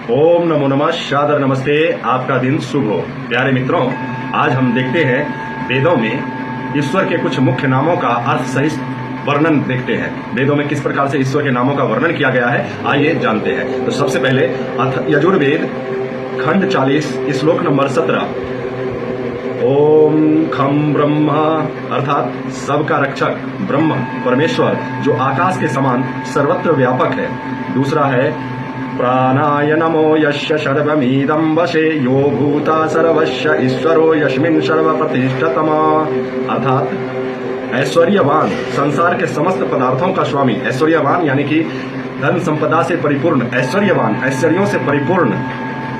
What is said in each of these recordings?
ओम नमो नमः, सादर नमस्ते। आपका दिन शुभ हो। प्यारे मित्रों, आज हम देखते हैं वेदों में ईश्वर के कुछ मुख्य नामों का अर्थ सहित वर्णन देखते हैं। वेदों में किस प्रकार से ईश्वर के नामों का वर्णन किया गया है, आइए जानते हैं। तो सबसे पहले यजुर्वेद खंड 40 श्लोक नंबर 17। ओम खम ब्रह्मा अर्थात सबका रक्षक ब्रह्म परमेश्वर जो आकाश के समान सर्वत्र व्यापक है। दूसरा है प्राणाय नमो यस्य सर्वमिदं वशे यो भूता सर्वस्य ईश्वरो यस्मिन् सर्वप्रतिष्ठतमा अर्थात ऐश्वर्यवान संसार के समस्त पदार्थों का स्वामी। ऐश्वर्यवान यानी कि धन संपदा से परिपूर्ण, ऐश्वर्यवान ऐश्वर्यों से परिपूर्ण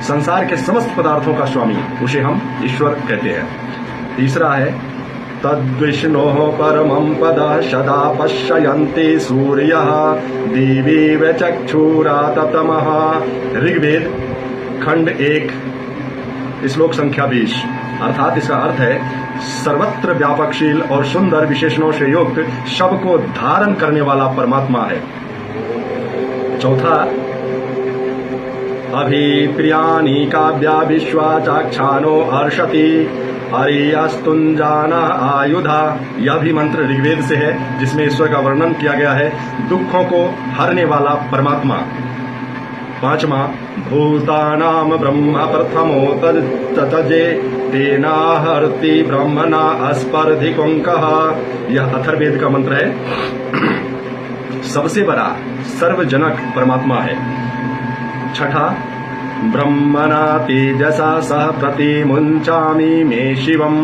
संसार के समस्त पदार्थों का स्वामी, उसे हम ईश्वर कहते हैं। तीसरा है तद्विष्णोः परमं पदः सदा पश्यन्ति सूर्यः दिवि चक्षुराततमः। ऋग्वेद खंड 1 श्लोक संख्या 20 अर्थात इसका अर्थ है सर्वत्र व्यापकशील और सुंदर विशेषणों से युक्त सबको धारण करने वाला परमात्मा है। चौथा अभिप्रियानि काव्या विश्वा चाक्षानो हर्षति हरियास्तुंजाना आयुधा। यह भी मंत्र ऋग्वेद से है जिसमें ईश्वर का वर्णन किया गया है, दुखों को हरने वाला परमात्मा। पांचवा भूतानाम ब्रह्म प्रथमो तजे तेना हरति ब्रह्मणा अस्पर्धिकुंकः। यह अथर्ववेद का मंत्र है। सबसे बड़ा सर्वजनक परमात्मा है। छठा ब्रह्मणा तेजसा सह प्रतिमुंचामि मे शिवम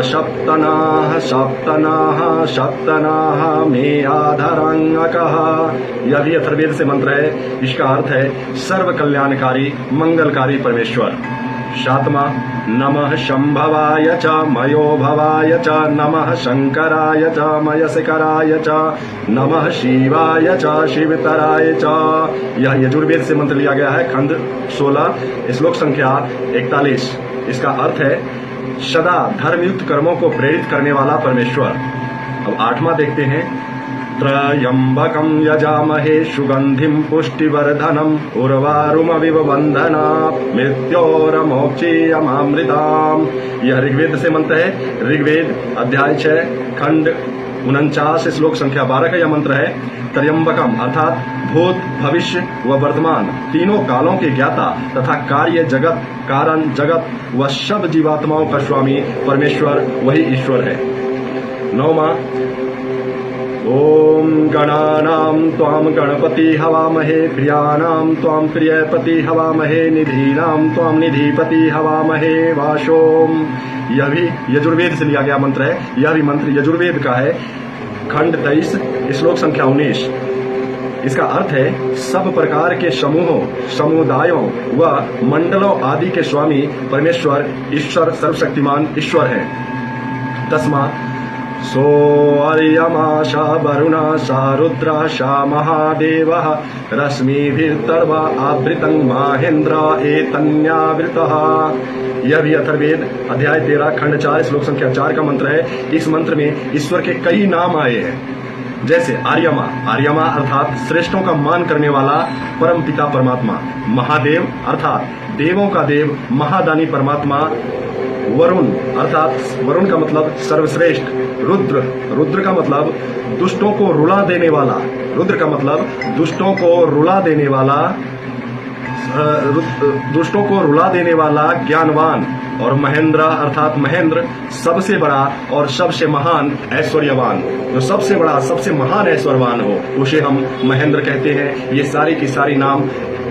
सप्तनाः सप्तनाः सप्तनाः मे आधरांगकः। यह भी अथर्ववेद से मंत्र है। इसका अर्थ है सर्व कल्याणकारी मंगलकारी परमेश्वर। सातवां नमः शंभवाय च मयो भवाय च नमः शंकराय च मयस्कराय च नमः शिवाय च शिवतराय च। यह यजुर्वेद से मंत्र लिया गया है। खंड 16 श्लोक संख्या 41। इसका अर्थ है सदा धर्मयुक्त कर्मों को प्रेरित करने वाला परमेश्वर। अब आठवां देखते हैं त्रयंबकं यजामहे सुगंधिं पुष्टिवर्धनम् उर्वारुमविव बंधना मृत्योरमोक्षीयमामृताम्। यह ऋग्वेद से मंत्र है। ऋग्वेद अध्याय 6 खंड 49 श्लोक संख्या 12 का यह मंत्र है। त्रयंबकम अर्थात भूत भविष्य व वर्तमान तीनों कालों के ज्ञाता तथा कार्य जगत कारण जगत व सब जीवात्माओं का स्वामी परमेश्वर वही ईश्वर है। नौवां ओम गणानां त्वां गणपति हवामहे प्रियाणां त्वां प्रियपति हवामहे निधीनां त्वां निधिपति हवामहे वाशोम। यह भी यजुर्वेद से लिया गया मंत्र है। यह भी मंत्र यजुर्वेद का है। खंड 23 श्लोक संख्या 19। इसका अर्थ है सब प्रकार के समूहों समुदायों व मंडलों आदि के स्वामी परमेश्वर ईश्वर सर्वशक्तिमान ईश्वर है। तस्मा सो अर्यमा सा वरुणा सा रुद्रा सा महादेवः रश्मिभिर्तर्वा आवृतं माहेन्द्र एतन्यावृतः। यह भी अथर्ववेद अध्याय 13 खंड 4 श्लोक संख्या 4 का मंत्र है। इस मंत्र में ईश्वर के कई नाम आए हैं, जैसे आर्यमा। आर्यमा अर्थात श्रेष्ठों का मान करने वाला परम पिता परमात्मा। महादेव अर्थात देवों का देव महादानी परमात्मा। वरुण अर्थात वरुण का मतलब सर्वश्रेष्ठ। रुद्र रुद्र का मतलब दुष्टों को रुला देने वाला। रुद्र का मतलब दुष्टों को रुला देने वाला दुष्टों को रुला देने वाला ज्ञानवान। और महेंद्र अर्थात महेंद्र सबसे बड़ा और सबसे महान ऐश्वर्यवान। जो सबसे बड़ा सबसे महान ऐश्वर्यवान हो उसे हम महेंद्र कहते हैं। ये सारी की सारी नाम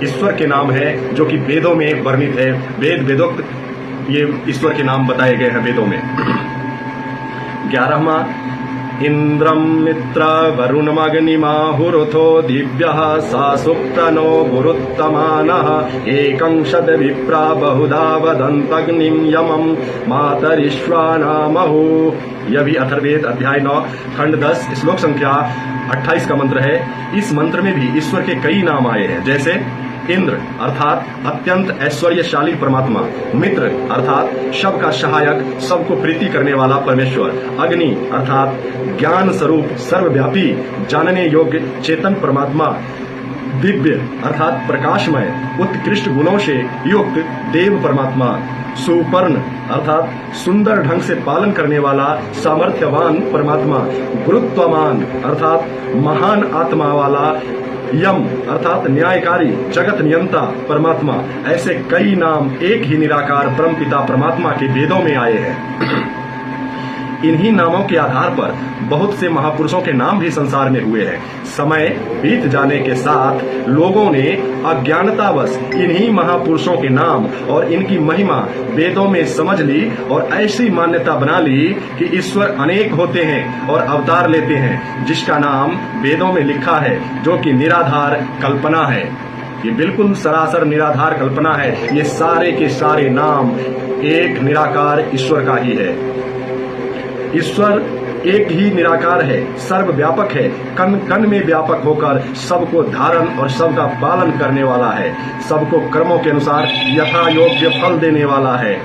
ईश्वर के नाम है जो कि वेदों में वर्णित है। वेदोक्त ये ईश्वर के नाम बताए गए हैं वेदों में। 11वां इंद्रम मित्र वरुणमग्निमाहुरुथो दिव्यः सा सुप्तनो गुरुत्तमानः एकं शत विप्रा बहुधा वदन्तग्निं यमं मातरिश्वानामहु। यह भी अथर्ववेद अध्याय 9 खंड 10 श्लोक संख्या 28 का मंत्र है। इस मंत्र में भी ईश्वर के कई नाम आए हैं, जैसे इंद्र अर्थात अत्यंत ऐश्वर्यशाली परमात्मा। मित्र अर्थात सबका सहायक सबको प्रीति करने वाला परमेश्वर। अग्नि अर्थात ज्ञान स्वरूप सर्वव्यापी जानने योग्य चेतन परमात्मा। दिव्य अर्थात प्रकाशमय उत्कृष्ट गुणों से युक्त देव परमात्मा, सुपर्ण अर्थात सुंदर ढंग से पालन करने वाला सामर्थ्यवान परमात्मा, गुरुत्वमान अर्थात महान आत्मा वाला, यम अर्थात न्यायकारी जगत नियंता परमात्मा, ऐसे कई नाम एक ही निराकार परमपिता परमात्मा के वेदों में आए हैं। इन्हीं नामों के आधार पर बहुत से महापुरुषों के नाम भी संसार में हुए हैं। समय बीत जाने के साथ लोगों ने अज्ञानतावश इन्हीं महापुरुषों के नाम और इनकी महिमा वेदों में समझ ली और ऐसी मान्यता बना ली कि ईश्वर अनेक होते हैं और अवतार लेते हैं, जिसका नाम वेदों में लिखा है, जो कि निराधार कल्पना है। ये बिल्कुल सरासर निराधार कल्पना है। ये सारे के सारे नाम एक निराकार ईश्वर का ही है। ईश्वर एक ही निराकार है, सर्वव्यापक है, कण कण में व्यापक होकर सबको धारण और सबका पालन करने वाला है, सबको कर्मों के अनुसार यथा योग्य फल देने वाला है,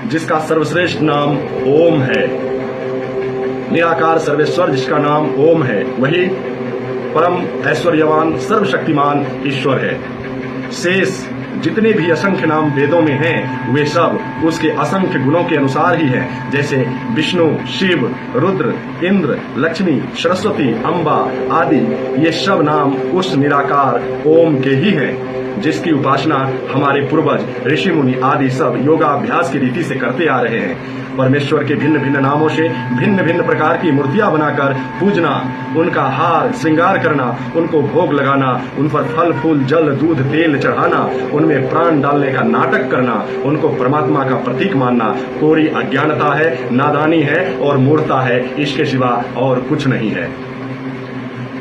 जिसका सर्वश्रेष्ठ नाम ओम है। निराकार सर्वेश्वर जिसका नाम ओम है, वही परम ऐश्वर्यवान सर्वशक्तिमान ईश्वर है। शेष जितने भी असंख्य नाम वेदों में हैं, वे सब उसके असंख्य गुणों के अनुसार ही हैं। जैसे विष्णु, शिव, रुद्र, इंद्र, लक्ष्मी, सरस्वती, अम्बा आदि, ये सब नाम उस निराकार ओम के ही हैं, जिसकी उपासना हमारे पूर्वज ऋषि मुनि आदि सब योगाभ्यास की रीति से करते आ रहे हैं। परमेश्वर के भिन्न भिन्न नामों से भिन्न भिन्न प्रकार की मूर्तियां बनाकर पूजना, उनका हार श्रृंगार करना, उनको भोग लगाना, उन पर फल फूल जल दूध तेल चढ़ाना, उनमें प्राण डालने का नाटक करना, उनको परमात्मा का प्रतीक मानना कोरी अज्ञानता है, नादानी है और मूर्खता है। इसके सिवा और कुछ नहीं है।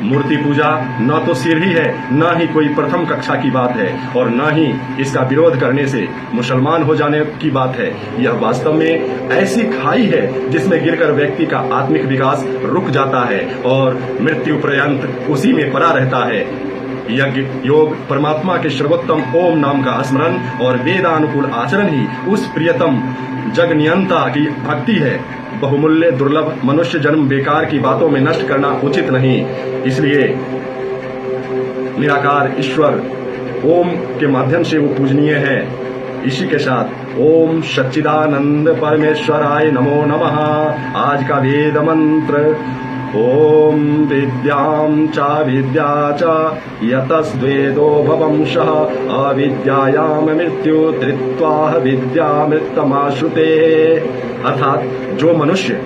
मूर्ति पूजा न तो सीढ़ी है, न ही कोई प्रथम कक्षा की बात है, और न ही इसका विरोध करने से मुसलमान हो जाने की बात है। यह वास्तव में ऐसी खाई है जिसमें गिरकर व्यक्ति का आत्मिक विकास रुक जाता है और मृत्यु पर्यंत उसी में पड़ा रहता है। यज्ञ योग परमात्मा के सर्वोत्तम ओम नाम का स्मरण और वेदानुकूल आचरण ही उस प्रियतम जग नियंता की भक्ति है। बहुमूल्य दुर्लभ मनुष्य जन्म बेकार की बातों में नष्ट करना उचित नहीं। इसलिए निराकार ईश्वर ओम के माध्यम से वो पूजनीय है। इसी के साथ ओम सच्चिदानंद परमेश्वराय नमो नमः। आज का वेद मंत्र ओम विद्यां च विद्या च यतस्वेदो भवंशः अविद्यायाम मृत्यु धृत्वा विद्यामृतमाश्रुते। अर्थात जो मनुष्य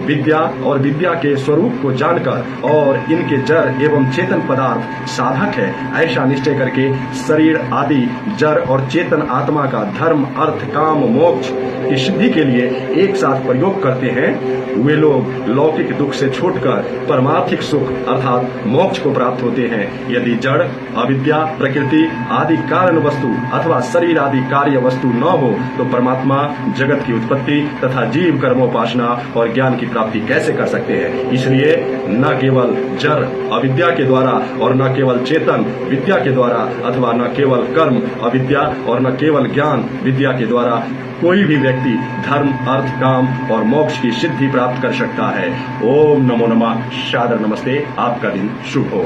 विद्या और विद्या के स्वरूप को जानकर और इनके जड़ एवं चेतन पदार्थ साधक है, ऐसा निश्चय करके शरीर आदि जड़ और चेतन आत्मा का धर्म अर्थ काम मोक्ष की सिद्धि के लिए एक साथ प्रयोग करते हैं, वे लोग लौकिक दुख से छूटकर परमार्थिक सुख अर्थात मोक्ष को प्राप्त होते हैं। यदि जड़ अविद्या प्रकृति आदि कारण वस्तु अथवा शरीर आदि कार्य वस्तु न हो तो परमात्मा जगत की उत्पत्ति तथा जीव कर्मोपासना और ज्ञान की प्राप्ति कैसे कर सकते हैं। इसलिए न केवल जड़ अविद्या के द्वारा और न केवल चेतन विद्या के द्वारा अथवा न केवल कर्म अविद्या और न केवल ज्ञान विद्या के द्वारा कोई भी व्यक्ति धर्म अर्थ काम और मोक्ष की सिद्धि प्राप्त कर सकता है। ओम नमो नमः। सादर नमस्ते। आपका दिन शुभ हो।